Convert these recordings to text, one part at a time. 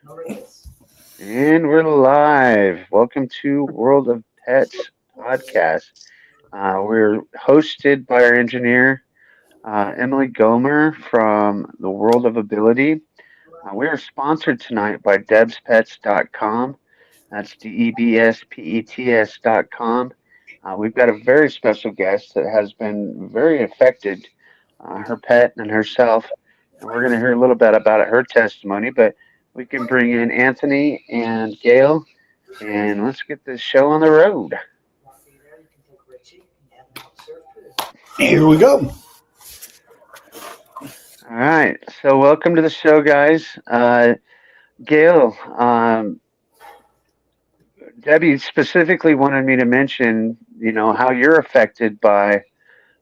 And we're live. Welcome to World of Pets podcast. We're hosted by our engineer, Emily Gomer from the World of Ability. We are sponsored tonight by debspets.com. That's DEBSPETS.com. We've got a very special guest that has been very affected, her pet and herself, and we're going to hear a little bit about her testimony. But we can bring in Anthony and Gail, and let's get this show on the road. Here we go. All right, so welcome to the show, guys. Gail, Debbie specifically wanted me to mention, how you're affected by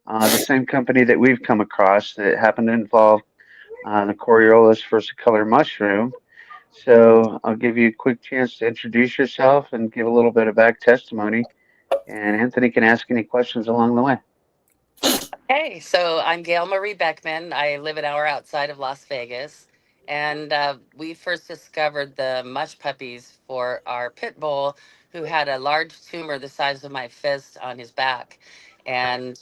the same company that we've come across that happened to involve the Coriolis versicolor mushroom. So I'll give you a quick chance to introduce yourself and give a little bit of back testimony, and Anthony can ask any questions along the way. Hey, so I'm Gail Marie Beckman. I live an hour outside of Las Vegas. And we first discovered the mush puppies for our pit bull who had a large tumor the size of my fist on his back. And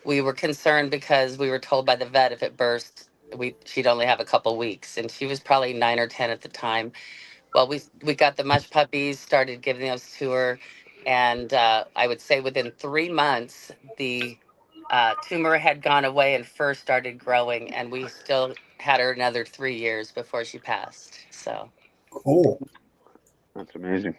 we were concerned because we were told by the vet if it burst, she'd only have a couple weeks. And she was probably 9 or 10 at the time. Well, we got the mush puppies, started giving those to her. And I would say within 3 months, the tumor had gone away and first started growing, and we still had her another 3 years before she passed. So, Cool. That's amazing.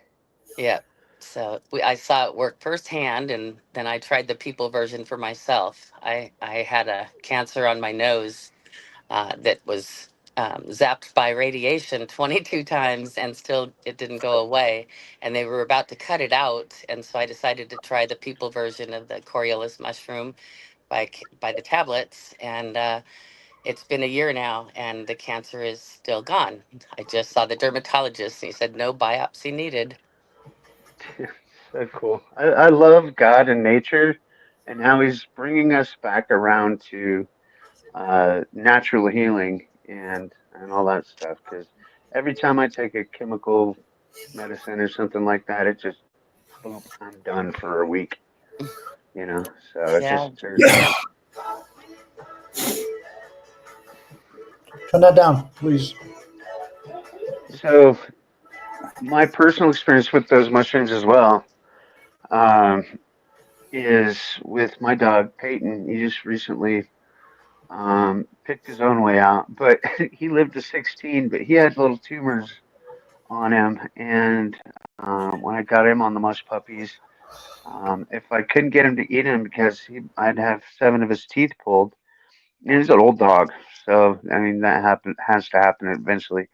yeah. So I saw it work firsthand, and then I tried the people version for myself. I had a cancer on my nose that was zapped by radiation 22 times, and still it didn't go away. And they were about to cut it out, and so I decided to try the people version of the Coriolis mushroom by the tablets, and it's been a year now, and the cancer is still gone. I just saw the dermatologist, and he said no biopsy needed. So cool. I love God and nature and how He's bringing us back around to natural healing and all that stuff. Because every time I take a chemical medicine or something like that, it just boom, I'm done for a week. So it Yeah. just tears me up. Turn that down, please. So my personal experience with those mushrooms as well um, is with my dog Peyton. He just recently picked his own way out, but he lived to 16. But he had little tumors on him, and when I got him on the mush puppies, if I couldn't get him to eat him because I'd have 7 of his teeth pulled. And he's an old dog, so I mean that has to happen eventually.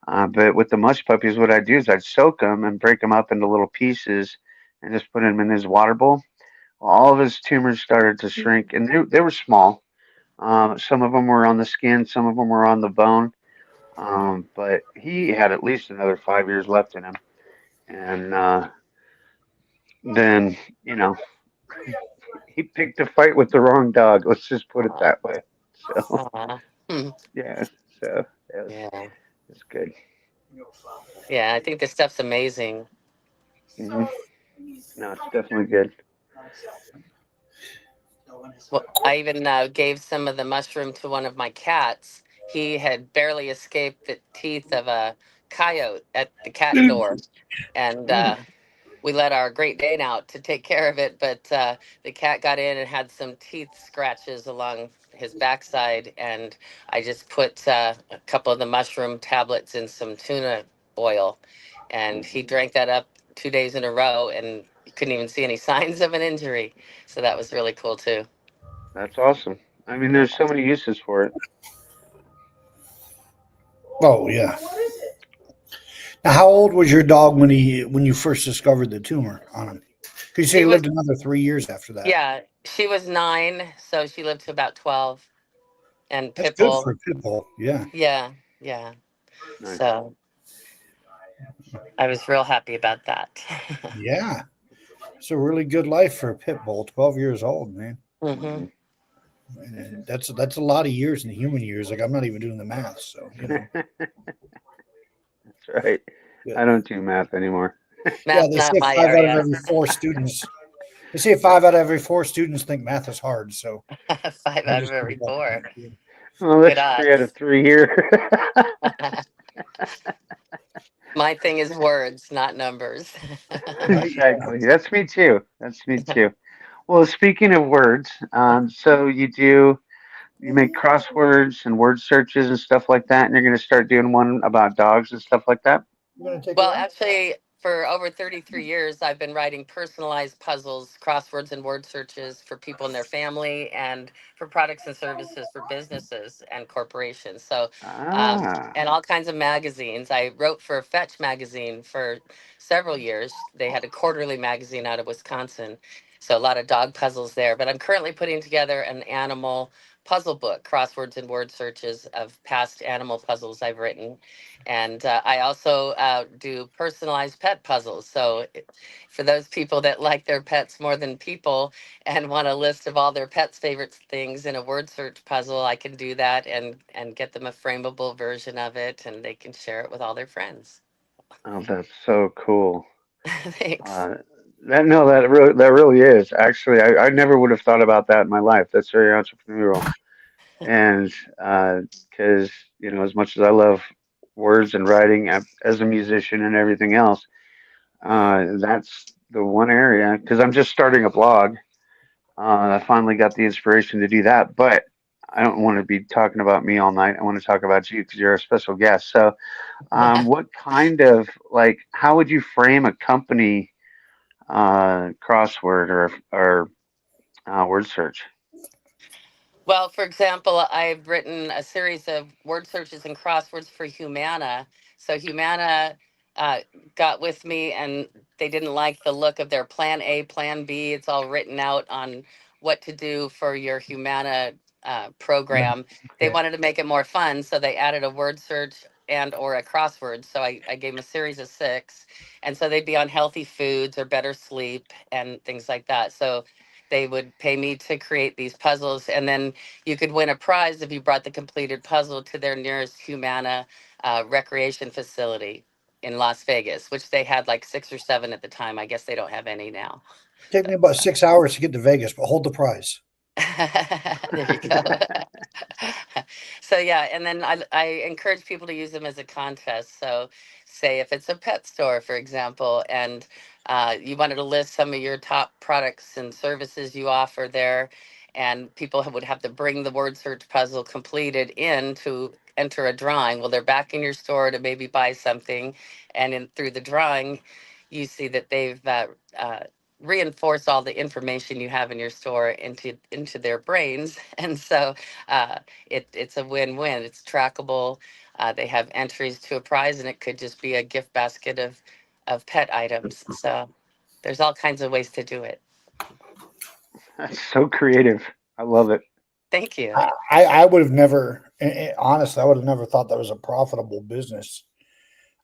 But with the mush puppies, what I'd do is I'd soak them and break them up into little pieces and just put them in his water bowl. Well, all of his tumors started to shrink, and they were small. Some of them were on the skin, some of them were on the bone. But he had at least another 5 years left in him. And then, you know, he picked a fight with the wrong dog. Let's just put it that way. So, Uh, hmm. yeah, so Yeah. it was good. Yeah, I think this stuff's amazing. hmm No, it's definitely good. Well, I even gave some of the mushroom to one of my cats. He had barely escaped the teeth of a coyote at the cat door, and Mm. we let our Great Dane out to take care of it. But the cat got in and had some teeth scratches along his backside, and I just put a couple of the mushroom tablets in some tuna oil, and he drank that up 2 days in a row, and you couldn't even see any signs of an injury. So that was really cool too. That's awesome. I mean, there's so many uses for it. Oh yeah. Now, how old was your dog when you first discovered the tumor on him? Because you say She he was, lived another 3 years after that. yeah, she was 9, so she lived to about 12. And That's good Pitbull, for a pit bull. Yeah. yeah, yeah. Nice. So I was real happy about that. Yeah. It's a really good life for a pit bull. 12 years old, man. hmm hmm And that's a lot of years in the human years. Like I'm not even doing the math. So That's right. Yeah, I don't do math anymore. yeah. Math's They not say my 5 out of area. every 4 students. They say 5 out of every 4 students think math is hard. So Five I out of just every four. Well, Good that's 3 out of odds. 3 here. My thing is words, not numbers. right. Exactly. That's me too. That's me too. Well, speaking of words, so you make crosswords and word searches and stuff like that, and you're going to start doing one about dogs and stuff like that. You gonna take it Well, away? actually, for over 33 years, I've been writing personalized puzzles, crosswords, and word searches for people in their family and for products and services for businesses and corporations. So, Ah, and all kinds of magazines. I wrote for Fetch magazine for several years. They had a quarterly magazine out of Wisconsin. So, a lot of dog puzzles there. But I'm currently putting together an animal puzzle book, crosswords and word searches of past animal puzzles I've written, and I also do personalized pet puzzles. So for those people that like their pets more than people and want a list of all their pets' favorite things in a word search puzzle, I can do that and get them a frameable version of it, and they can share it with all their friends. oh, that's so cool. Thanks. Uh, that really is. Actually, I never would have thought about that in my life. That's very entrepreneurial. And because as much as I love words and writing as a musician and everything else, that's the one area. Because I'm just starting a blog. I finally got the inspiration to do that, but I don't want to be talking about me all night. I want to talk about you because you're a special guest. So, what kind of how would you frame a company crossword or word search? Well, for example, I've written a series of word searches and crosswords for Humana. So Humana uh, got with me and they didn't like the look of their plan A, plan B. It's all written out on what to do for your Humana Yeah. program. They Okay. wanted to make it more fun, so they added a word search and or a crossword. So I gave them a series of six. And so they'd be on healthy foods or better sleep and things like that. So they would pay me to create these puzzles, and then you could win a prize if you brought the completed puzzle to their nearest Humana recreation facility in Las Vegas, which they had like six or seven at the time. I guess they don't have any now. Take me about 6 hours to get to Vegas, but hold the prize. There you go. So yeah, and then I encourage people to use them as a contest. So say if it's a pet store, for example, and you wanted to list some of your top products and services you offer there, and people would have to bring the word search puzzle completed in to enter a drawing. Well, they're back in your store to maybe buy something, and through the drawing, you see that they've reinforce all the information you have in your store into their brains, and so it's a win-win. It's trackable. They have entries to a prize, and it could just be a gift basket of pet items. So there's all kinds of ways to do it. That's so creative. I love it. Thank you. I would have never, honestly, I would have never thought that was a profitable business.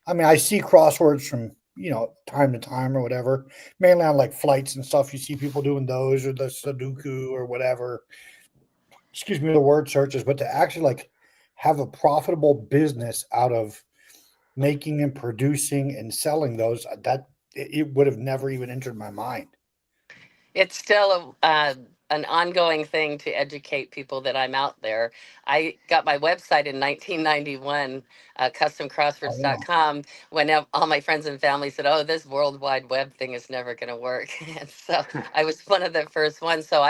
I mean, I see crosswords from, time to time or whatever, mainly on like flights and stuff. You see people doing those or the Sudoku or whatever. Excuse me, the word searches, but to actually like have a profitable business out of making and producing and selling those, that it would have never even entered my mind. It's still an ongoing thing to educate people that I'm out there. I got my website in 1991, Oh, yeah. customcrosswords.com, when all my friends and family said, "Oh, this World Wide Web thing is never going to work." And so I was one of the first ones. So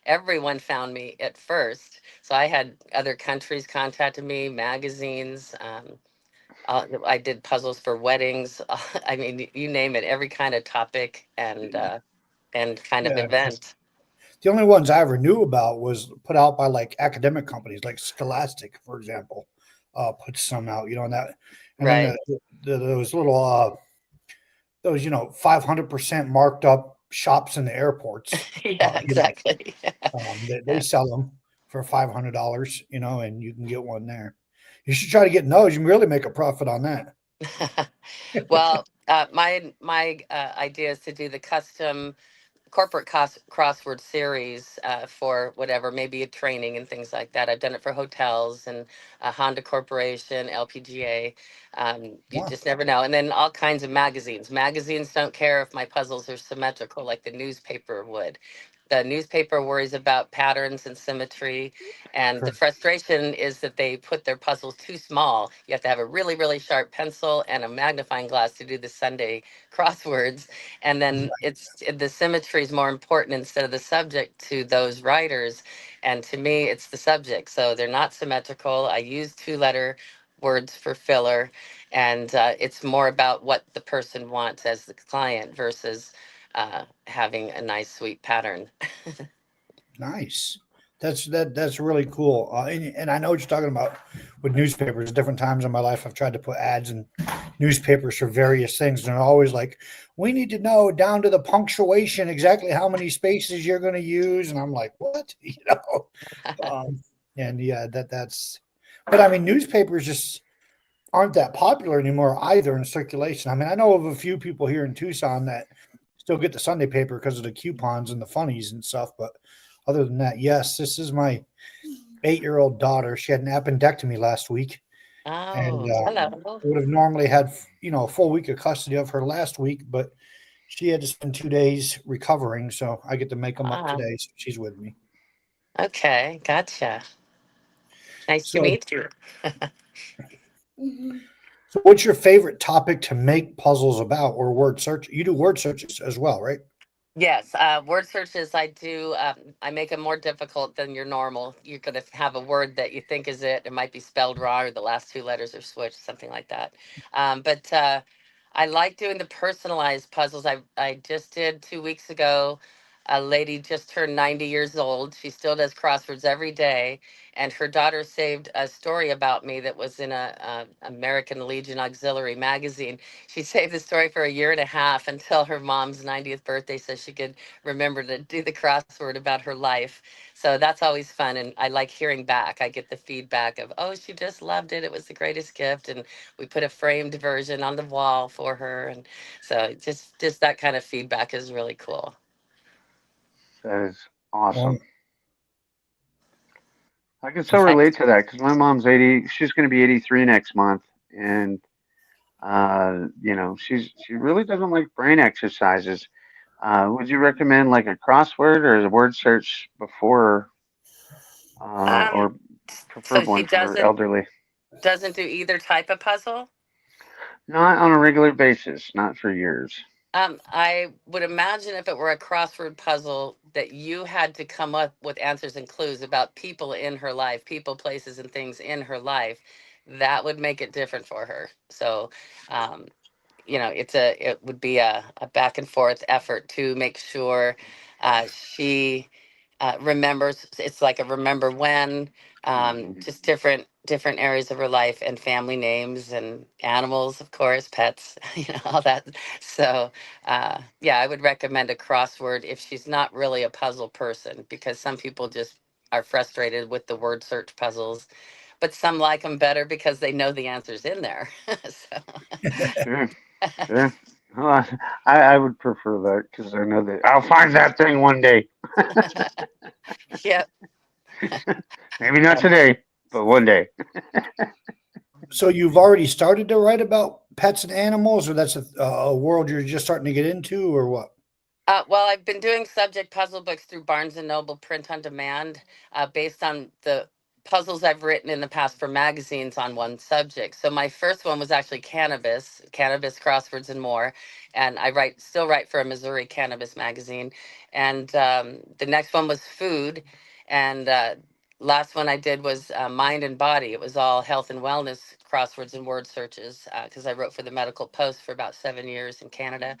everyone found me at first. So I had other countries contacted me, magazines. I did puzzles for weddings. I mean, you name it, every kind of topic and kind of Yeah. event. The only ones I ever knew about was put out by like academic companies, like Scholastic, for example, puts some out, and that, and then Right. those little, those 500% marked up shops in the airports. Yeah, exactly. They sell them for $500, and you can get one there. You should try to get those. You can really make a profit on that. Well, my idea is to do the custom corporate crossword series for whatever, maybe a training and things like that. I've done it for hotels and Honda Corporation, LPGA. You Wow. just never know. And then all kinds of magazines. Magazines don't care if my puzzles are symmetrical like the newspaper would. The newspaper worries about patterns and symmetry. And the Sure. frustration is that they put their puzzles too small. You have to have a really, really sharp pencil and a magnifying glass to do the Sunday crosswords. And then it's the symmetry is more important instead of the subject to those writers. And to me, it's the subject. So they're not symmetrical. I use 2-letter words for filler. And it's more about what the person wants as the client versus having a nice, sweet pattern. Nice. That's really cool. And I know what you're talking about with newspapers. Different times in my life, I've tried to put ads in newspapers for various things, and they're always like, "We need to know down to the punctuation exactly how many spaces you're going to use." And I'm like, "What?" And yeah, that's. But I mean, newspapers just aren't that popular anymore either in circulation. I mean, I know of a few people here in Tucson that still get the Sunday paper because of the coupons and the funnies and stuff. But other than that, yes, this is my 8-year-old daughter. She had an appendectomy last week, and Oh, hello. would have normally had a full week of custody of her last week, but she had to spend 2 days recovering. So I get to make them up Ah, today. So she's with me. okay, gotcha. Nice to So, meet you. so what's your favorite topic to make puzzles about or word search? You do word searches as well, right? Yes, word searches I do. I make them more difficult than your normal. You're going to have a word that you think is it. It might be spelled wrong or the last 2 letters are switched, something like that. But I like doing the personalized puzzles. I just did 2 weeks ago. A lady just turned 90 years old. She still does crosswords every day. And her daughter saved a story about me that was in a American Legion Auxiliary magazine. She saved the story for a year and a half until her mom's 90th birthday so she could remember to do the crossword about her life. So that's always fun. And I like hearing back. I get the feedback of, oh, she just loved it. It was the greatest gift. And we put a framed version on the wall for her. And so just that kind of feedback is really cool. That is Well, awesome. I can so And relate thanks. to that because my mom's 80. She's going to be 83 next month, and she really doesn't like brain exercises. Would you recommend like a crossword or a word search before, Um, or so preferred she one for doesn't elderly? doesn't do either type of puzzle. Not on a regular basis, not for years. I would imagine if it were a crossword puzzle that you had to come up with answers and clues about people in her life, people, places, and things in her life, that would make it different for her. So, um, it would be a back and forth effort to make sure she remembers. It's like a remember when, Mhm. just different areas of her life and family names and animals, of course, pets, all that. So yeah, I would recommend a crossword if she's not really a puzzle person, because some people just are frustrated with the word search puzzles, but some like them better because they know the answers in there. So Sure, sure. Well, I would prefer that because I know that I'll find that thing one day. yep. Maybe not today, but one day. so you've already started to write about pets and animals, or that's a world you're just starting to get into, or what? Well, I've been doing subject puzzle books through Barnes and Noble print on demand, based on the puzzles I've written in the past for magazines on one subject. So my first one was actually cannabis crosswords and more, and still write for a Missouri cannabis magazine. And the next one was food, and last one I did was mind and body. It was all health and wellness crosswords and word searches because I wrote for the Medical Post for about 7 years in Canada.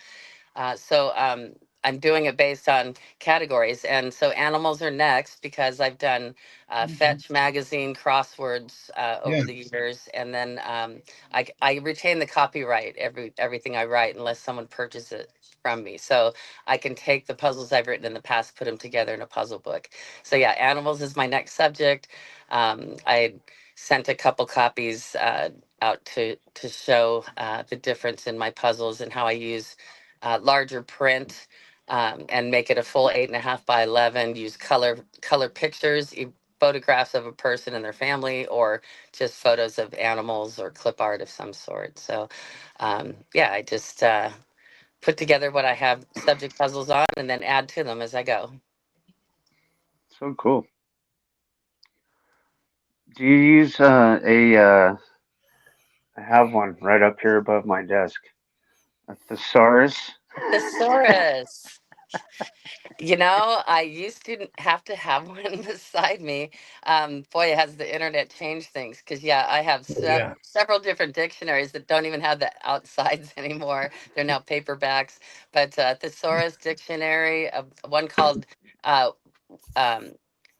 So I'm doing it based on categories. And so animals are next because I've done Fetch magazine crosswords over Yeah. the years. And then I retain the copyright everything I write unless someone purchases it from me. So I can take the puzzles I've written in the past, put them together in a puzzle book. So yeah, animals is my next subject. I sent a couple copies out to show the difference in my puzzles and how I use larger print and make it a full 8.5 by 11. Use color pictures, photographs of a person and their family, or just photos of animals or clip art of some sort. So, yeah, I just put together what I have subject puzzles on and then add to them as I go. So cool. Do you use I have one right up here above my desk. A thesaurus. Thesaurus. You know, I used to have to have one beside me. Boy, has the internet changed things? Because yeah, I have Oh, yeah. several different dictionaries that don't even have the outsides anymore. They're now paperbacks. But thesaurus dictionary, one called uh, um,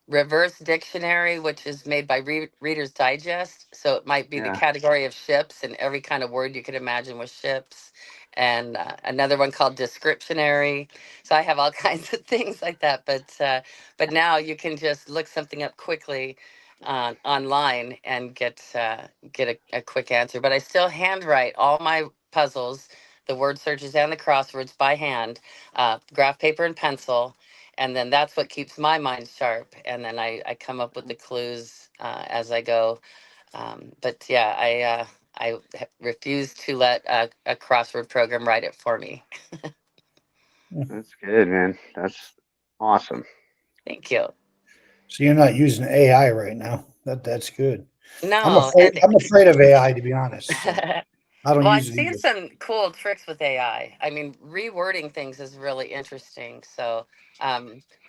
reverse dictionary, which is made by Reader's Digest. So it might be the Yeah. category of ships, and every kind of word you could imagine with ships. And another one called descriptionary. So I have all kinds of things like that. But now you can just look something up quickly online and get a quick answer. But I still handwrite all my puzzles, the word searches and the crosswords by hand, graph paper and pencil, and then that's what keeps my mind sharp. And then I come up with the clues as I go. But yeah, refuse to let a crossword program write it for me. That's good, man. That's awesome. Thank you. So you're not using AI right now. That's good. I'm No, afraid. and I'm afraid of AI, to be honest. So I don't well, I've use it seen either. some cool tricks with AI. I mean, rewording things is really interesting. So,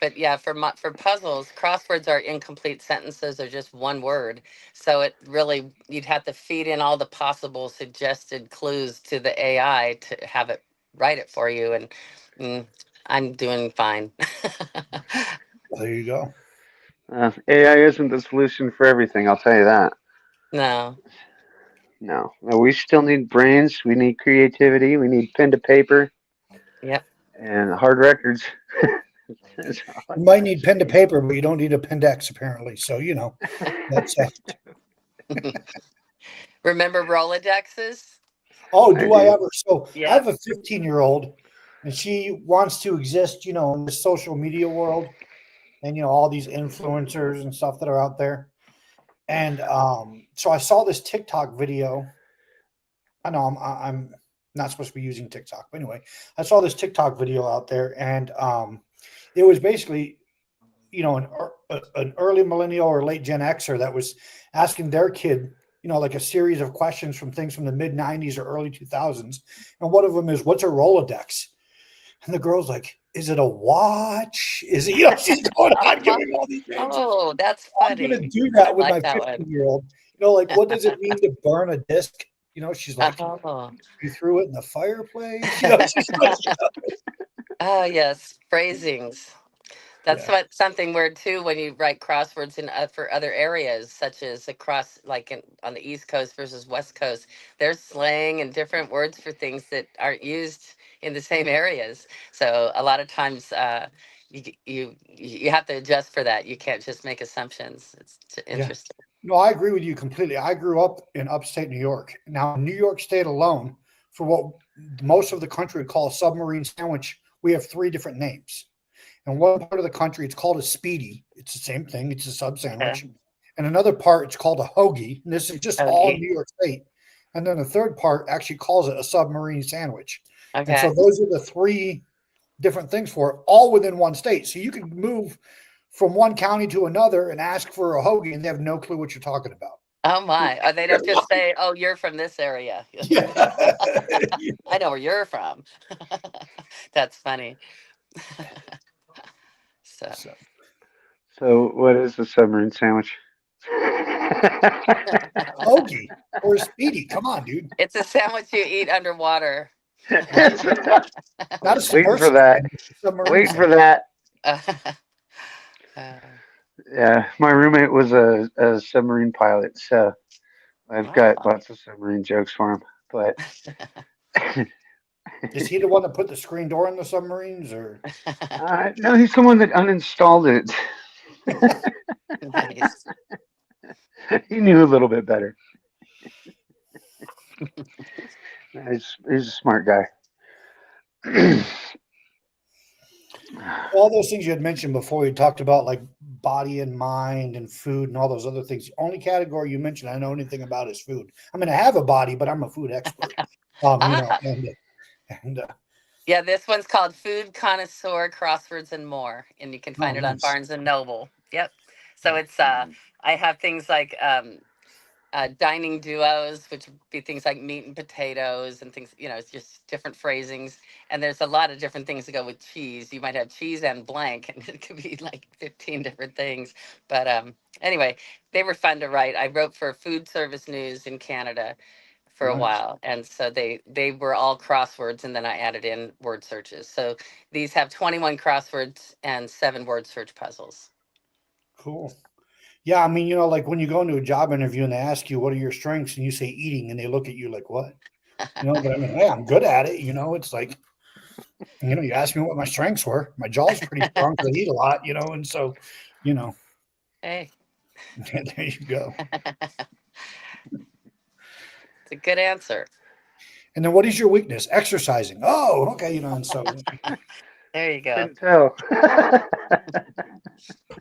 but yeah, for puzzles, crosswords are incomplete sentences or just one word. So it really, you'd have to feed in all the possible suggested clues to the AI to have it write it for you. And mm, I'm doing fine. There you go. AI isn't the solution for everything. I'll tell you that. No. No. No, we still need brains. We need creativity. We need pen to paper Yep. and hard records. That's all I You might gotta need pen to say. paper, but you don't need a pendex apparently. So that's. Remember Rolodexes? Oh, I do I do. ever? So I Yeah. have a 15-year-old, and she wants to exist, in the social media world, and all these influencers and stuff that are out there. And so I saw this TikTok video. I know I'm not supposed to be using TikTok, but anyway, I saw this TikTok video out there, and it was basically an early millennial or late Gen Xer that was asking their kid, like a series of questions from things from the mid '90s or early 2000s, and one of them is, "What's a Rolodex?" And the girl's like, "Is it a watch? Is it?" She's going on giving all these answers. Oh, that's I'm going to funny. do I that with like my that one. 15-year-old. Like, what does it mean to burn a disc? She's like, Oh, "You threw it in the fireplace." She's like, oh yes, phrasings. That's yeah, something weird too when you write crosswords in for other areas, such as across, like on the East Coast versus West Coast. There's slang and different words for things that aren't used in the same areas. So a lot of times, you have to adjust for that. You can't just make assumptions. It's yeah. interesting. No, I agree with you completely. I grew up in upstate New York. Now, New York State alone, for what most of the country would call a submarine sandwich, we have three different names. In one part of the country, it's called a speedy. It's the same thing. It's a sub Okay. sandwich. And another part, it's called a hoagie. And this is just all in Okay. New York State. And then the third part actually calls it a submarine sandwich. And so Okay. those are the three different things for it, all within one state. So you can move from one county to another and ask for a hoagie, and they have no clue what you're talking about. Oh my. Oh, they don't just say, "Oh, you're from this area." Yeah. I know where you're from. That's funny. So So, So, what is a submarine sandwich? hoagie or a speedy. Come on, dude. it's a sandwich you eat underwater. Not a Waiting for submersible. that. Submarine Waiting for sandwich. that. Uh, Yeah, my roommate was a submarine pilot, so I've got wow. lots of submarine jokes for him. But Is he the one that put the screen door in the submarines, or? no, he's the one that uninstalled it. Nice. He knew a little bit better. He's a smart guy. All those things you had mentioned before, you talked about like body and mind and food and all those other things. The only category you mentioned I know anything about is food. I mean, I have a body, but I'm a food expert. You know, Ah, and yeah, this one's called Food Connoisseur Crosswords and More, and you can oh, find it on nice. Barnes and Noble. Yep. So Yeah. it's Mhm. I have things like dining duos, which would be things like meat and potatoes and things, it's just different phrasings. And there's a lot of different things to go with cheese. You might have cheese and blank, and it could be like 15 different things. But anyway, they were fun to write. I wrote for Food Service News in Canada for a Nice. while, and so they were all crosswords, and then I added in word searches. So these have 21 crosswords and 7 word search puzzles. Cool. Yeah, I mean, like when you go into a job interview and they ask you what are your strengths and you say eating and they look at you like what? But I mean, hey, I'm good at it. It's like, you asked me what my strengths were. My jaw's pretty strong because I eat a lot, and so, you know, Hey. there you go. It's a good answer. And then what is your weakness? Exercising. Oh, okay, and so There you go. Couldn't tell.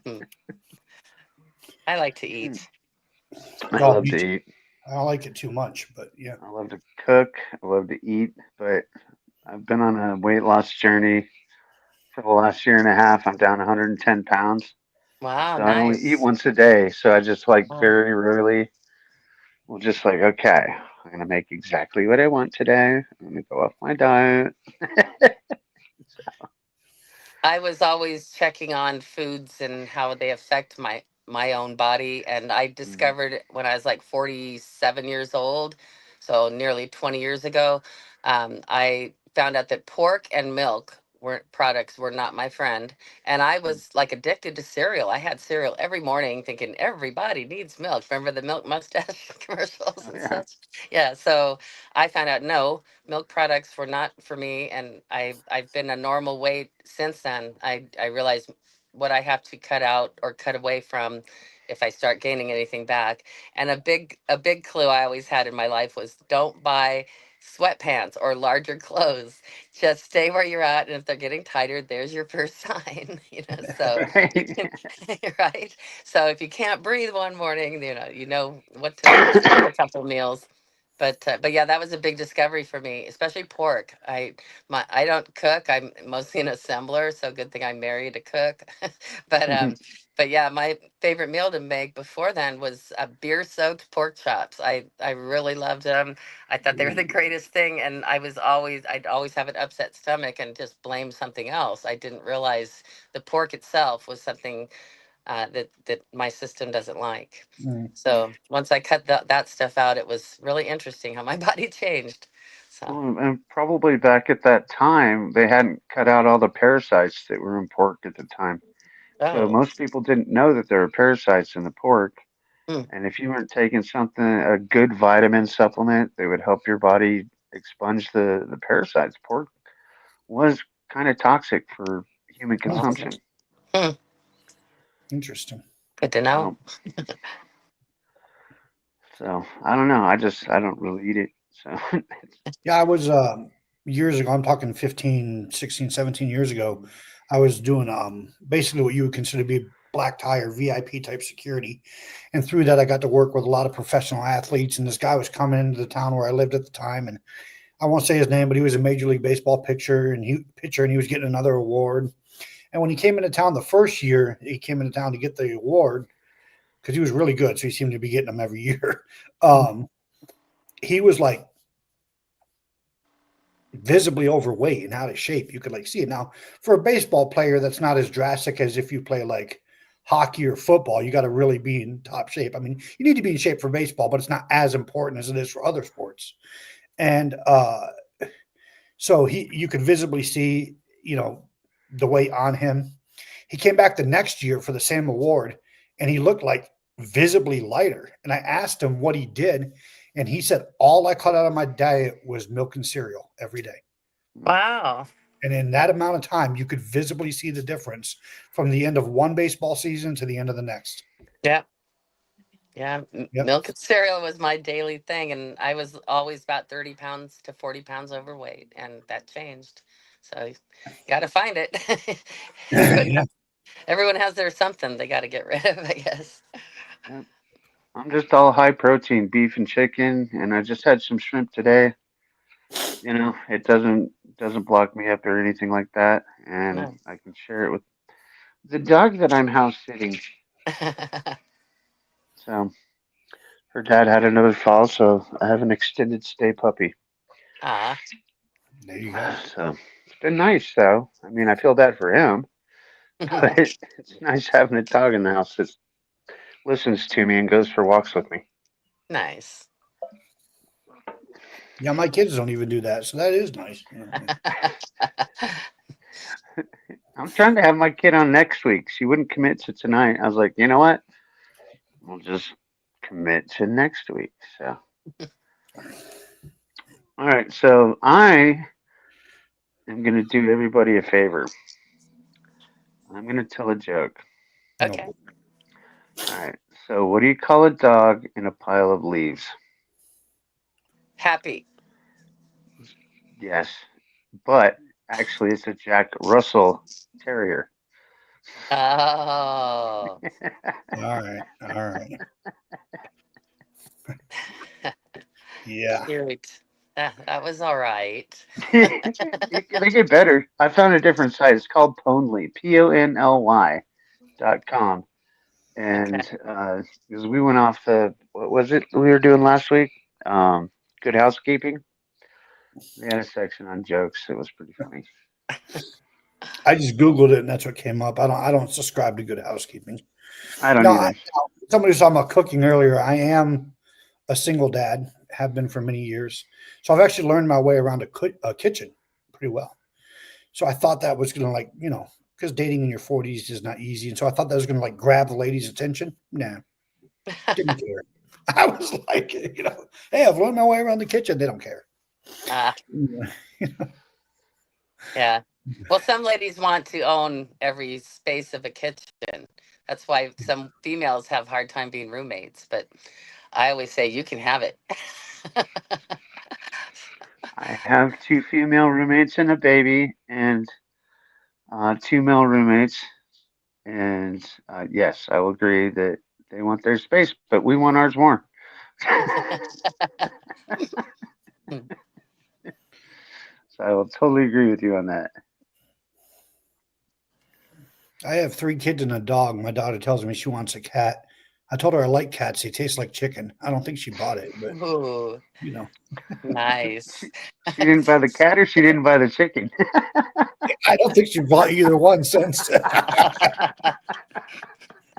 Hmm. I like to eat. I oh, love me to too. eat. I don't like it too much, but yeah. I love to cook. I love to eat. But I've been on a weight loss journey for the last year and a half. I'm down 110 pounds. Wow, So I only eat nice. once a day. So I just like Wow. very rarely will just like, okay, I'm going to make exactly what I want today. I'm going to go off my diet. I was always checking on foods and how they affect my own body, and I Mm, discovered when I was like 47 years old, so nearly 20 years ago, I found out that pork and milk were not my friend, and I mm. was like addicted to cereal. I had cereal every morning, thinking everybody needs milk. Remember the milk mustache commercials Oh, and yeah. such? Yeah, so I found out no, milk products were not for me, and I've been a normal weight since then. I realized what I have to cut out or cut away from if I start gaining anything back. And a big clue I always had in my life was don't buy sweatpants or larger clothes. Just stay where you're at, and if they're getting tighter, there's your first sign. So you Right. can right. So if you can't breathe one morning, you know what to skip a couple meals. But yeah, that was a big discovery for me, especially pork. I don't cook. I'm mostly an assembler, so good thing I married a cook. but but yeah, my favorite meal to make before then was beer soaked pork chops. I really loved them. I thought they were the Ooh. greatest thing, and I'd always have an upset stomach and just blame something else. I didn't realize the pork itself was something that my system doesn't like. Mm. So once I cut that stuff out, it was really interesting how my body changed. So, Well, and probably back at that time, they hadn't cut out all the parasites that were in pork at the time. So oh, most people didn't know that there were parasites in the pork. mm, And if you weren't taking something, a good vitamin supplement that would help your body expunge the parasites, pork was kind of toxic for human Oh, consumption. mm, interesting. good to know. Well, so I don't know. I don't really eat it. So Yeah, I was years ago, I'm talking 15, 16, 17 years ago. I was doing basically what you would consider to be black tie or VIP type security. And through that I got to work with a lot of professional athletes. And this guy was coming into the town where I lived at the time. And I won't say his name, but he was a major league baseball pitcher and he was getting another award. And when he came into town the first year, he came into town to get the award because he was really good. So he seemed to be getting them every year. Um, he was like visibly overweight and out of shape. You could like see it. Now, for a baseball player, that's not as drastic as if you play like hockey or football. You got to really be in top shape. I mean, you need to be in shape for baseball, but it's not as important as it is for other sports. And so you could visibly see, the weight on him. He came back the next year for the same award, and he looked like visibly lighter. And I asked him what he did, and he said all I cut out of my diet was milk and cereal every day. Wow. And in that amount of time, you could visibly see the difference from the end of one baseball season to the end of the next. Yeah. Yeah. Yep. Milk and cereal was my daily thing, and I was always about 30 pounds to 40 pounds overweight, and that changed. So you got to find it. Yeah. Everyone has their something they got to get rid of, I guess. Yep. I'm just all high protein beef and chicken, and I just had some shrimp today. It doesn't block me up or anything like that, and Nice. I can share it with the dog that I'm house sitting. So her dad had another fall, so I have an extended stay puppy. Ah, There you go. So it's been nice, though. I mean, I feel bad for him, but it's nice having a dog in the house that listens to me and goes for walks with me. nice. Yeah, my kids don't even do that, so that is nice. I'm trying to have my kid on next week. She wouldn't commit to tonight. I was like, you know what? We'll just commit to next week. So, all right. So I am going to do everybody a favor. I'm going to tell a joke. Okay. No. All right. So, what do you call a dog in a pile of leaves? Happy. Yes, but actually, it's a Jack Russell Terrier. Oh. All right. All right. Yeah. Cute. That was all right. They get better. I found a different site. It's called Ponly, PONLY.com. Okay. And because we went off the, what was it we were doing last week? Good Housekeeping. They had a section on jokes. It was pretty funny. I just Googled it and that's what came up. I don't subscribe to Good Housekeeping. I don't No, either. somebody was talking about cooking earlier. I am a single dad, have been for many years. So I've actually learned my way around a kitchen pretty well. So I thought that was going to because dating in your 40s is not easy. And so I thought that was going to grab the ladies' attention. Nah, didn't care. I was like, hey, I've learned my way around the kitchen. They don't care. Ah, yeah. Well, some ladies want to own every space of a kitchen. That's why some females have hard time being roommates. But I always say you can have it. I have two female roommates and a baby, and two male roommates. And yes, I will agree that they want their space, but we want ours more. So I will totally agree with you on that. I have 3 kids and a dog. My daughter tells me she wants a cat. I told her I like cats. They taste like chicken. I don't think she bought it, but Ooh, you know, nice. She didn't buy the cat or she didn't buy the chicken. I don't think she bought either one since.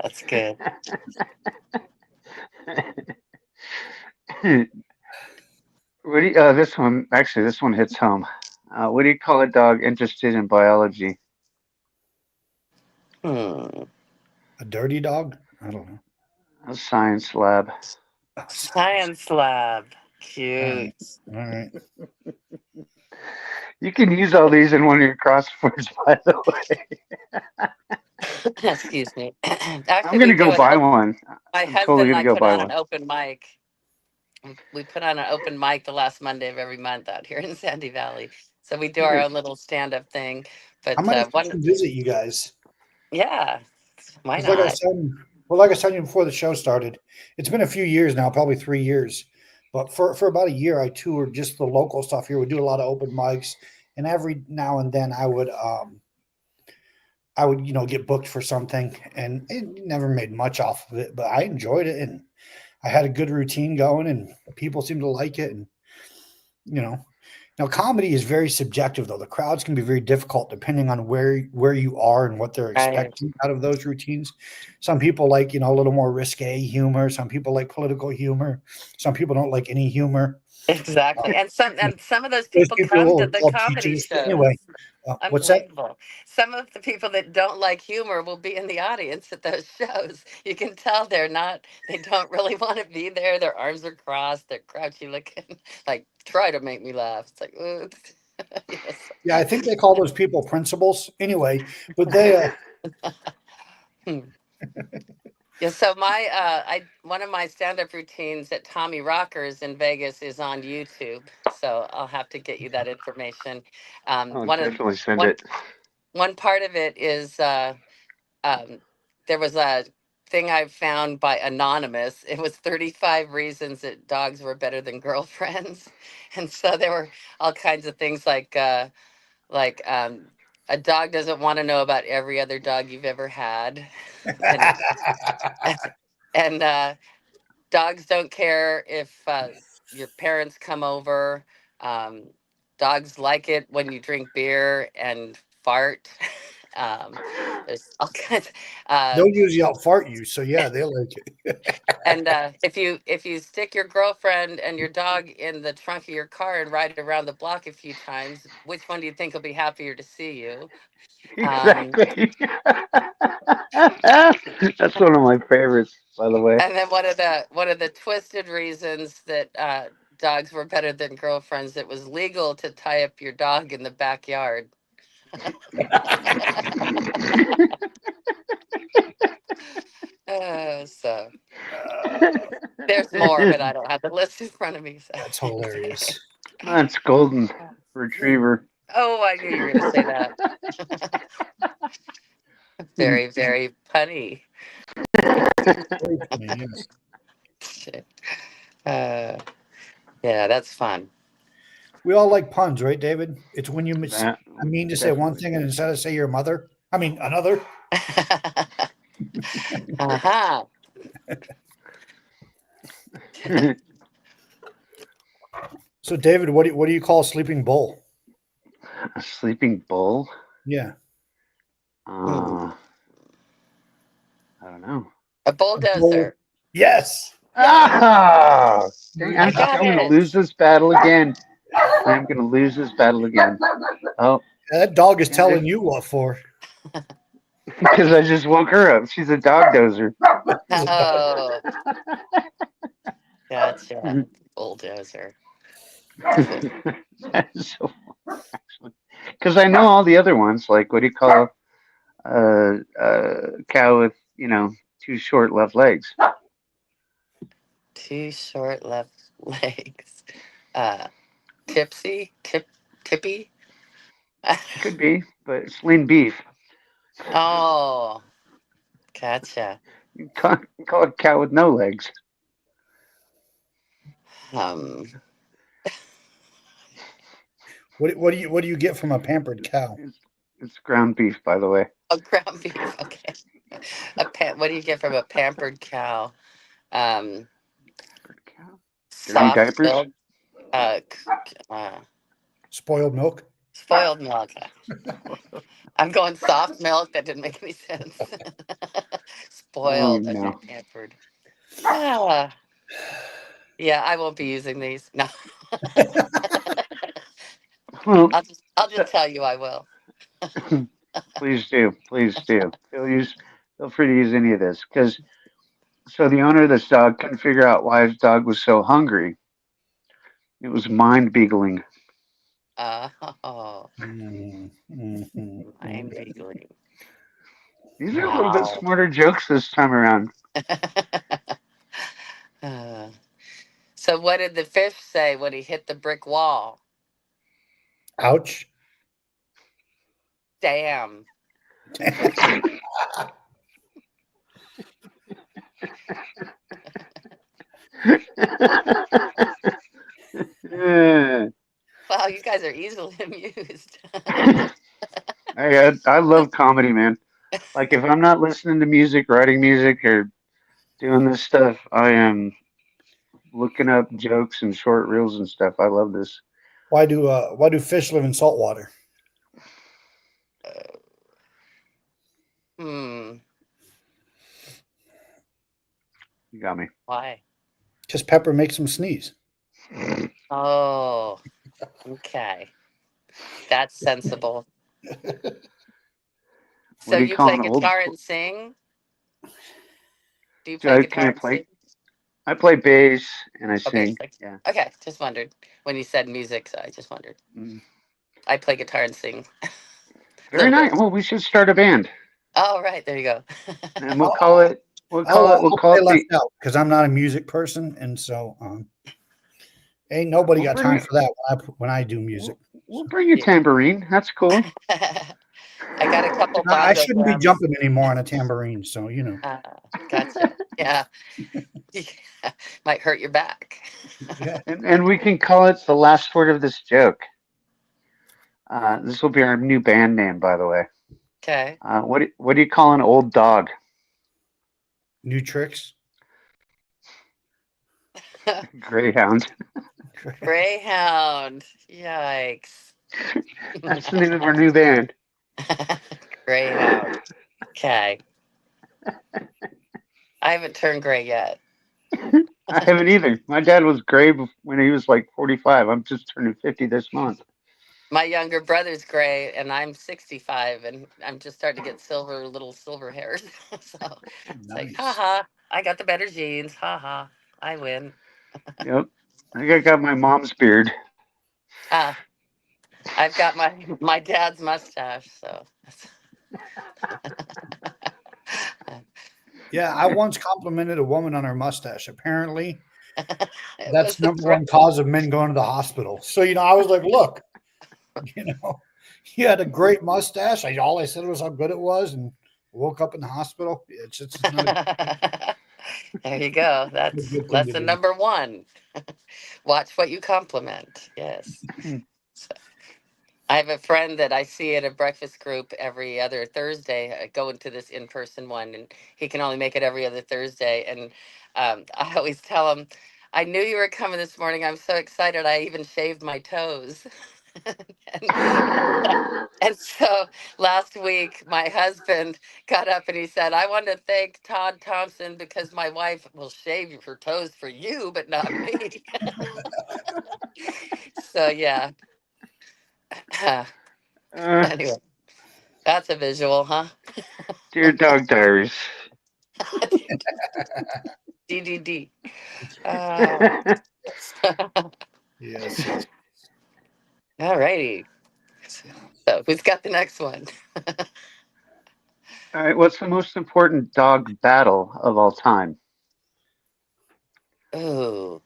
That's good. This one hits home. What do you call a dog interested in biology? Hmm. A dirty dog? I don't know. A science lab. Science lab. All right. Cute. All right. You can use all these in one of your crosswords, by the way. Excuse me. I'm Actually, we gonna go do buy one. my I'm totally husband and gonna I go put buy on an one. open mic. We put on an open mic the last Monday of every month out here in Sandy Valley. So we do our Nice. own little stand-up thing. I But might have to one, come visit you guys. yeah, why It's like I not? said, like I said you before the show started, it's been a few years now, probably 3 years. But for about a year, I toured just the local stuff here. We do a lot of open mics, and every now and then I would get booked for something, and it never made much off of it, but I enjoyed it, and I had a good routine going, and people seemed to like it, and you know, now comedy is very subjective, though. The crowds can be very difficult depending on where you are and what they're Right. expecting out of those routines. Some people like a little more risque humor. Some people like political humor. Some people don't like any humor. Exactly. Um, And some of those those people people come to are the called comedy teachers. shows. Anyway, what's that? Unbelievable. Some of the people that don't like humor will be in the audience at those shows. You can tell they don't really want to be there. Their arms are crossed, they're crouchy looking, like, try to make me laugh. It's like, oops. Yes. Yeah, I think they call those people principals. Anyway, but they Hmm. Yeah, so my one of my stand-up routines at Tommy Rockers in Vegas is on YouTube. So I'll have to get you that information. Oh, One of definitely send one it. one part of it is um, there was a thing I found by anonymous. It was 35 reasons that dogs were better than girlfriends, and so there were all kinds of things like a dog doesn't want to know about every other dog you've ever had, and and dogs don't care if your parents come over. Um, Dogs like it when you drink beer and fart. um, there's all kinds. Uh, They'll usually out fart you, so yeah, they like it. and if you stick your girlfriend and your dog in the trunk of your car and ride around the block a few times, which one do you think will be happier to see you? Um, Exactly. That's one of my favorites, by the way. And then one of the twisted reasons that dogs were better than girlfriends, it was legal to tie up your dog in the backyard. So there's more, but I don't have the list in front of me. So That's I can't say. hilarious. That's golden retriever. Oh, I knew you were going to say that. Very, very punny. Very funny, yes. Shit. Uh, yeah, that's fun. We all like puns, right, David? It's when you That I mean to say one definitely. thing and instead of say your mother, I mean another. Uh-huh. So, David, what do you call a sleeping bull? A sleeping bull? Yeah, Hmm. Uh, I don't know. A a bull. bulldozer. Yes. Yay! Ah, dang, I got I'm going to it. lose this battle again. I'm going to lose this battle again. Oh, That dog is yeah, telling you what for. because I just woke her up. She's a dog dozer. He's a dog. Oh, gotcha. Bulldozer. Cool. That's so because I know all the other ones. Like, what do you call a cow with two short left legs? Two short left legs. Uh, tippy. Could be, but it's lean beef. Oh, gotcha. You call it cow with no legs. Um, What do you get from a pampered cow? It's, it's ground beef, by the way. ground beef. Okay. What do you get from a pampered cow? Um, Cow? Dirty Soft diapers? milk. Uh, Spoiled milk. Spoiled milk. I'm going soft milk. That didn't make any sense. Oh Spoiled. Okay, no. pampered. Ah, yeah, I won't be using these. No, Well, I'll just so, tell you I will. please do, please do. Feel free to use any of this because so the owner of this dog couldn't figure out why his dog was so hungry. It was mind beagling. Oh, Mm, mhm, mind mhm. beagling. These are a little bit Wow. smarter jokes this time around. Uh, so what did the fish say when he hit the brick wall? Ouch. Damn. Yeah. Wow, you guys are easily amused. I love comedy, man. Like if I'm not listening to music, writing music, or doing this stuff, I am looking up jokes and short reels and stuff. I love this. Why do fish live in salt water? Hmm. You got me. Why? Because pepper makes them sneeze. Oh, okay. That's sensible. So What do you you call play an old? guitar and sing? Do you play Can guitar I and play? sing? I play bass and I Okay, sing. Yeah. okay. Just wondered when you said music, so I just wondered. Mm. I play guitar and sing a Very little nice. bit. Well, we should start a band, Oh, right, there you go. and How, we'll call it We'll call it. We'll I'll call stay it left the. out because I'm not a music person, and so ain't nobody We'll got bring time it. for that when I do music. We'll So, bring you Yeah. tambourine. That's cool. I got a couple I bongo shouldn't be drums. jumping anymore on a tambourine, so Uh, gotcha. Yeah. Yeah. Might hurt your back. yeah. And we can call it the last word of this joke. This will be our new band name, by the way. Okay. What do you call an old dog? New tricks. Greyhound. Greyhound. Yikes. That's the name of our new band. Greyhound. Okay. I haven't turned gray yet. I haven't either. My dad was gray when he was like 45. I'm just turning 50 this month. My younger brother's gray, and I'm 65, and I'm just starting to get little silver hairs. So it's like, Nice. haha, I got the better genes. Haha, I win. Yep. I think I got my mom's beard. Ah, I've got my dad's mustache. So Yeah, I once complimented a woman on her mustache. Apparently, it that's was the number one cause of men going to the hospital. So, I was like, look, you know, you had a great mustache. All I said was how good it was, and woke up in the hospital. It's not There you go. a That's good thing to lesson do. number one. Watch what you compliment. Yes. So, I have a friend that I see at a breakfast group every other Thursday. I go into this in-person one, and he can only make it every other Thursday. And I always tell him, "I knew you were coming this morning. I'm so excited. I even shaved my toes." and, and so last week, my husband got up and he said, "I want to thank Todd Thompson because my wife will shave her toes for you, but not me." So yeah. Uh, Anyway. That's a visual, huh? Dear Dog Diaries. DDD. Uh, Yes, yes. all righty. Yeah. So who's got the next one? All right. What's the most important dog battle of all time? Ooh,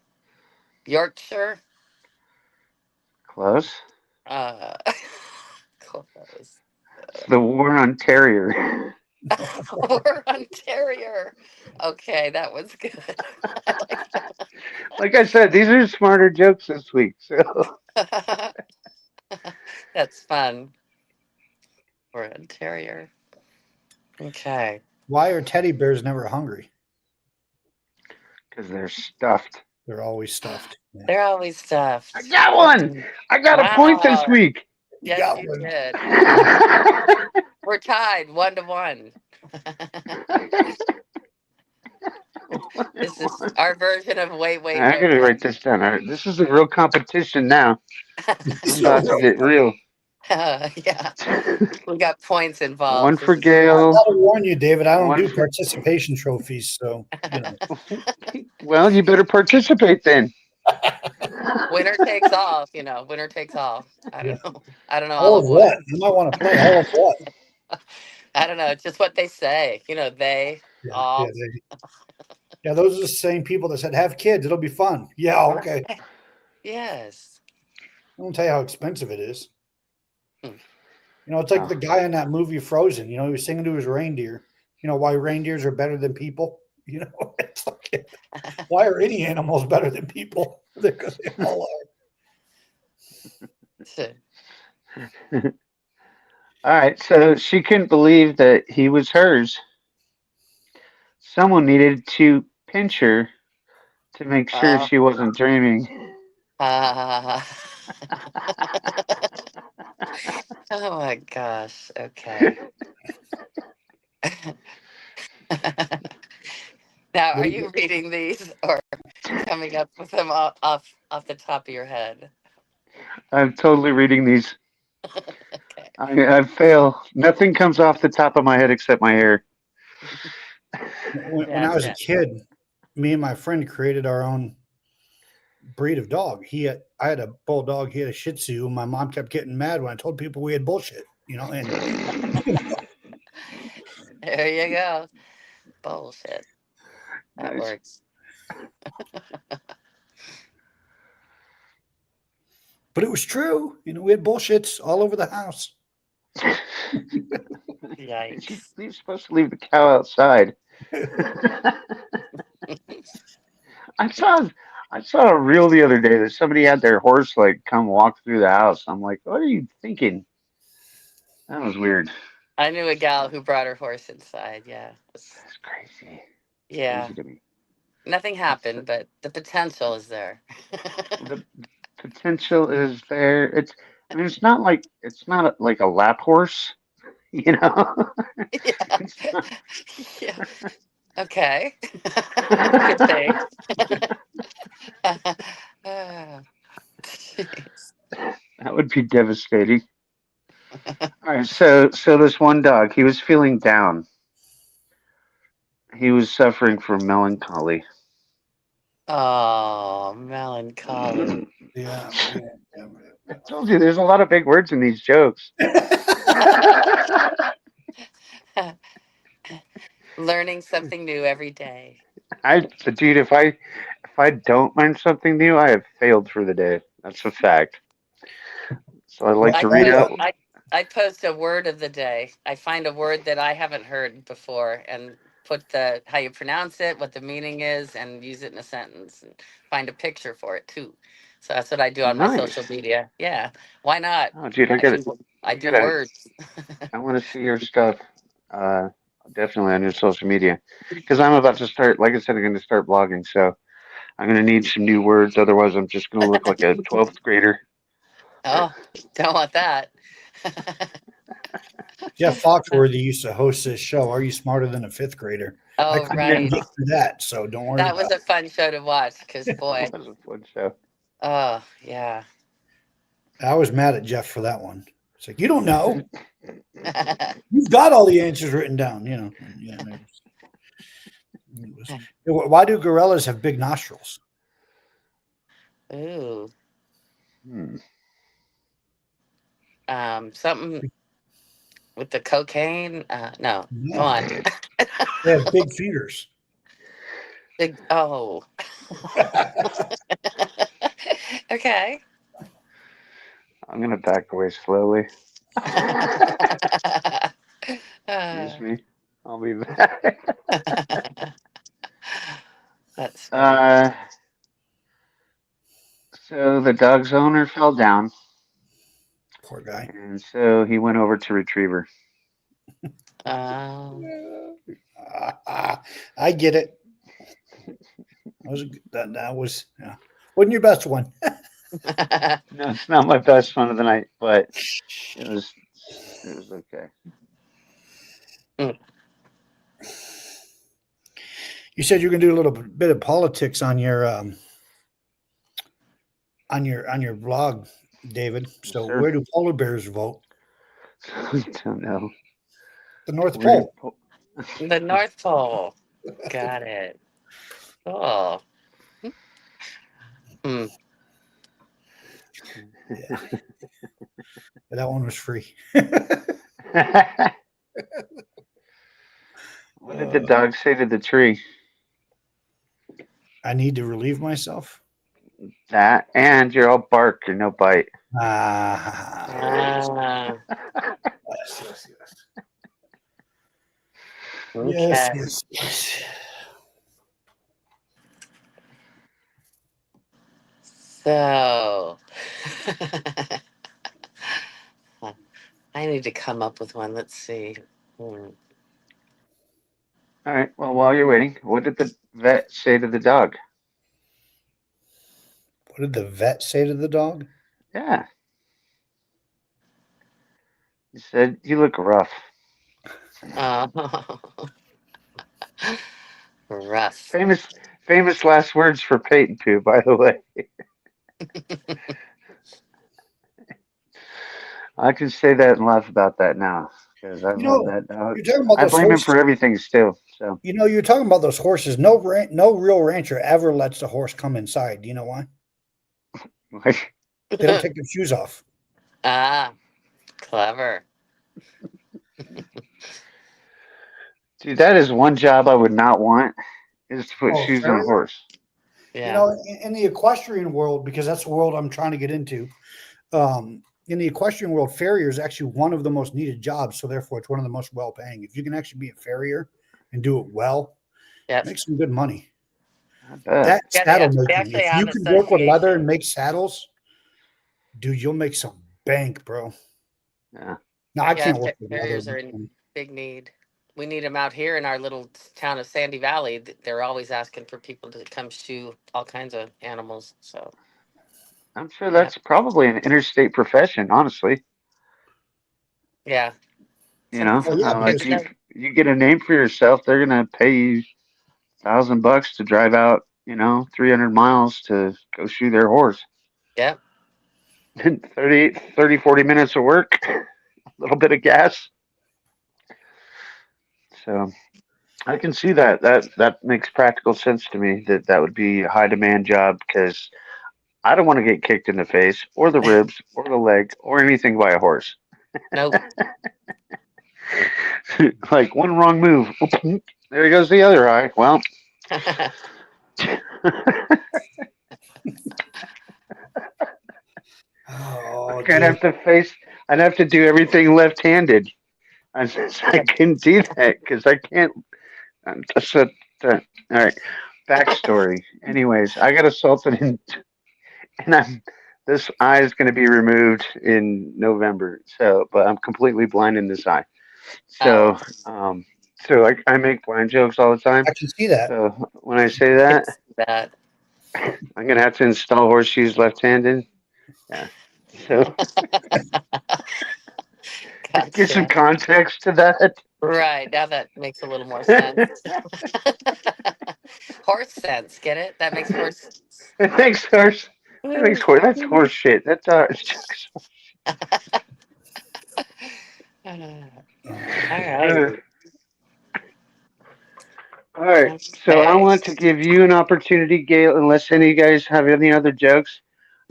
Yorkshire. Close. Uh, close. It's the War on Terrier. Or on Terrier. Okay, that was good. I like Like I said, these are smarter jokes this week. So that. That's fun. Or on Terrier. Okay. Why are teddy bears never hungry? because they're stuffed. They're always stuffed. Yeah. They're always I stuffed. got one. I got a point this Wow. week. You Yes, got you one. did. We're tied 1-1. This is our version of wait, wait, I no, gotta no. write this down. All right, this is a real competition now. I'm So about to get real. Yeah, we got points One involved. for This is I fun. Gail. gotta warn you, David. I don't One do for. participation trophies, so Well, you better participate then. Winner takes all, winner takes all. I yeah. don't know. I don't know all All of of what. what? You might want to play all of what? I don't know. It's just what they say. They, Yeah, yeah, all. yeah. Those are the same people that said have kids. It'll be fun. Yeah, okay. Yes. I won't tell you how expensive it is. Hmm. It's like Oh, the guy in that movie Frozen. He was singing to his reindeer. Why reindeers are better than people. It's like, why are any animals better than people? Because they all all right. So she couldn't believe that he was hers. Someone needed to pinch her to make sure Oh. she wasn't dreaming. Uh, oh my gosh. Okay. Now, are. are you reading these or coming up with them off the top of your head? I'm totally reading these. Okay. I fail. Nothing comes off the top of my head except my hair. When I was a Gotcha. kid, me and my friend created our own breed of dog. I had a bulldog. He had a Shih Tzu. And my mom kept getting mad when I told people we had bullshit. And There you go. Bullshit. That Nice. works. But it was true. We had bullshits all over the house. Yikes. You're supposed to leave the cow outside. I saw a reel the other day that somebody had their horse like come walk through the house. I'm like, what are you thinking? That was weird. I knew a gal who brought her horse inside. Yeah. That's crazy. It's Yeah. crazy to me. Nothing That's happened, but the potential is there. the potential is there. I mean, it's not like a lap horse, you know. Yeah. It's not- Yeah. Okay. You could say. Ah, jeez. that would be devastating. All right, so this one dog, he was feeling down. He was suffering from melancholy. Oh, melancholy. Yeah. I told you, there's a lot of big words in these jokes. Learning something new every day. Dude, if I don't learn something new, I have failed for the day. That's a fact. So I like Well, I to read I, post out. I post a word of the day. I find a word that I haven't heard before and put the how you pronounce it, what the meaning is, and use it in a sentence and find a picture for it too. So that's what I do on my social Nice. media. Yeah. Why not? Oh, dude, I do I I do gotta, words. I want to see your stuff. Uh, Definitely on your social media, because I'm about to start. Like I said, I'm going to start blogging, so I'm going to need some new words. Otherwise, I'm just going to look like a 12th grader. Oh, don't want that. Jeff Foxworthy used to host this show. Are you smarter than a fifth grader? I Oh, couldn't Yeah, even right. get through that, so don't worry That was about a fun show to watch because that boy, was a fun show. oh yeah. it. I was mad at Jeff for that one. It's like, you don't know. You've got all the answers written down. Yeah. Why do gorillas have big nostrils? Ooh, Hmm. something with the cocaine. No, come No, on. they have big feeders. Big. Oh, okay. I'm going to back away slowly. Excuse Uh, me. I'll be back. that's funny. Uh, so the dog's owner fell down, Poor guy. and so he went over to retrieve her. Um, I get it. That was yeah. Wasn't your best one. No, it's not my best fun of the night, but it was it was okay. You said you're going to do a little bit of politics on your blog, David. Yes, So sir. where do polar bears vote? I don't know. The North Where do Pole. the North Pole. Got it. Cool. Hmm. Yeah, that one was free. What did the dog say to the tree? I need to relieve myself. That and you're all bark and no bite. Ah, Yes. Yes, okay. yes, yes. So, I need to come up with one. Let's see. Hmm. All right. Well, while you're waiting, what did the vet say to the dog? What did the vet say to the dog? Yeah, he said, "You look rough." Oh, rough. Famous, famous last words for Peyton too, by the way. I can say that and laugh about that now because I You love know, that dog. you're talking about I those blame him for horses. everything still. So, You're talking about those horses. No real rancher ever lets the horse come inside. Do you know why? like, They don't take their shoes off. Ah, clever. dude, that is one job I would not want is to put Oh, shoes on a farrier. horse. You Yeah. know, in the equestrian world, because that's the world I'm trying to get into. In the equestrian world, farrier is actually one of the most needed jobs. So therefore, it's one of the most well paying. If you can actually be a farrier and do it well, Yep. make some good money. I bet. That Yeah, saddle they making, actually if you have can work with leather and association. make saddles, dude, you'll make some bank, bro. Yeah. Now I Yeah, can't work with leather. farriers are in big need. We need them out here in our little town of Sandy Valley. They're always asking for people to come shoe all kinds of animals. So I'm sure yeah, that's probably an interstate profession, honestly. yeah. You Some know, Oh yeah, it like because you does. you get a name for yourself, they're gonna pay you $1,000 to drive out, 300 miles to go shoe their horse. Yeah. 30, 40 minutes of work, a little bit of gas. So I can see that. That makes practical sense to me. That would be a high demand job because I don't want to get kicked in the face or the ribs or the leg or anything by a horse. Nope. Like one wrong move, there goes the other eye. Well, oh I'd dude, have to face. I'd have to do everything left-handed. I couldn't do that because I can't. So, all right. Backstory. Anyways, I got assaulted and this eye is going to be removed in November. So, but I'm completely blind in this eye. Oh, So, um, I make blind jokes all the time. I can see that. So when I say that, it's that. I'm going to have to install horseshoes left-handed. Yeah. So get some Gotcha. context to that. Right. Now that makes a little more sense. Horse sense. Get it? That makes horse Thanks, horse. That makes sense. horse. That's horse shit. That's All right. uh, all right. So I Okay. want to give you an opportunity, Gail. Unless any of you guys have any other jokes,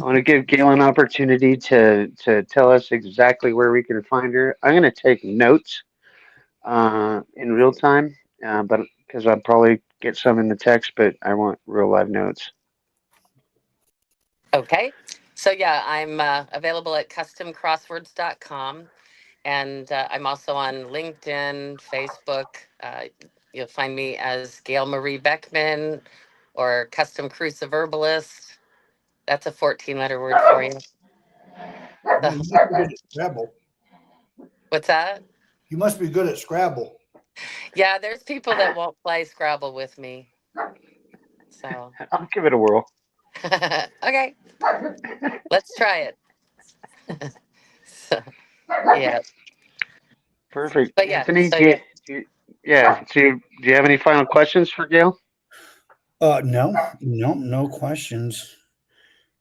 I want to give Gail an opportunity to tell us exactly where we can find her. I'm going to take notes in real time, but because I'll probably get some in the text, but I want real live notes. Okay. So yeah, I'm available at customcrosswords.com, and I'm also on LinkedIn, Facebook. You'll find me as Gail Marie Beckman or Custom Crucive Herbalist. That's a 14-letter word for you. Man, you must be good at Scrabble. What's that? You must be good at Scrabble. Yeah, there's people that won't play Scrabble with me. So, I'll give it a whirl. okay, let's try it. So, yeah. Perfect, But yeah, Anthony. so yeah. Yeah. Do you have any final questions for Gail? No questions.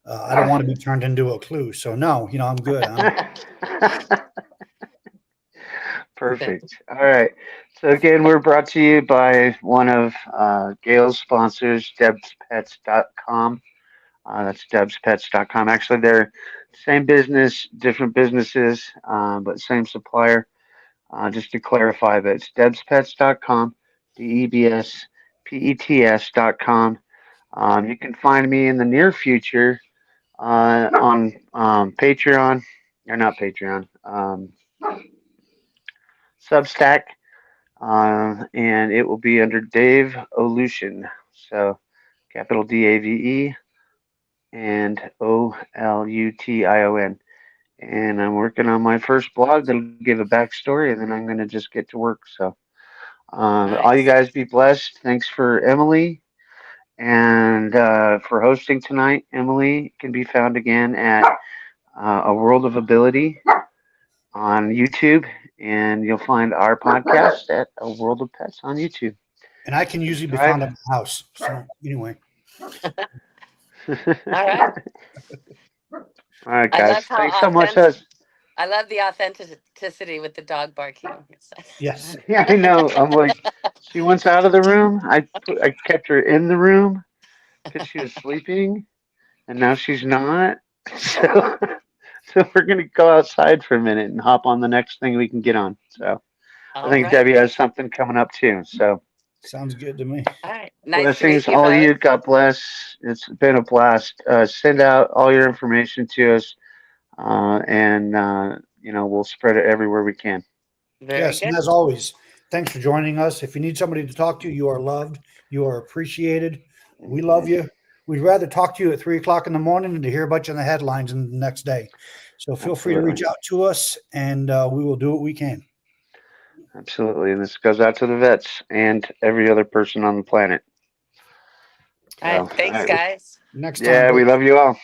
I don't want to be turned into a clue, so no, I'm good. Perfect. All right. So again, we're brought to you by one of Gail's sponsors, debspets.com. That's debspets.com. Actually, they're same business, different businesses, but same supplier. Just to clarify that it's debspets.com, debspets.com. You can find me in the near future on Patreon, or not Patreon, Substack, and it will be under Dave Olution. So capital DAVE and OLUTION. And I'm working on my first blog that'll give a backstory, and then I'm going to just get to work. So, all you Nice. guys be blessed. Thanks for Emily and for hosting tonight. Emily can be found again at A World of Ability on YouTube, and you'll find our podcast at A World of Pets on YouTube. And I can usually be Subscribe. found at my house. So anyway, All right. All right, I love guys. how Thanks so much. authentic. I love the authenticity with the dog barking. yes. Yeah, I know. I'm like, she wants out of the room. I kept her in the room because she was sleeping, and now she's not. So so we're gonna go outside for a minute and hop on the next thing we can get on. So I All think right. Debbie has something coming up too. So Sounds good to me. All right. Nice to Blessings, meet you all you. both. God bless. It's been a blast. Send out all your information to us, and we'll spread it everywhere we can. Very Yes, and good. as always, thanks for joining us. If you need somebody to talk to, you are loved. You are appreciated. We love Mhm. you. We'd rather talk to you at 3 o'clock in the morning than to hear about you in the headlines in the next day. So feel free to reach Absolutely, out to us, and we will do what we can. absolutely. And this goes out to the vets and every other person on the planet. All So, right. all Thanks, right. guys. Next time, Yeah, we buddy. love you all.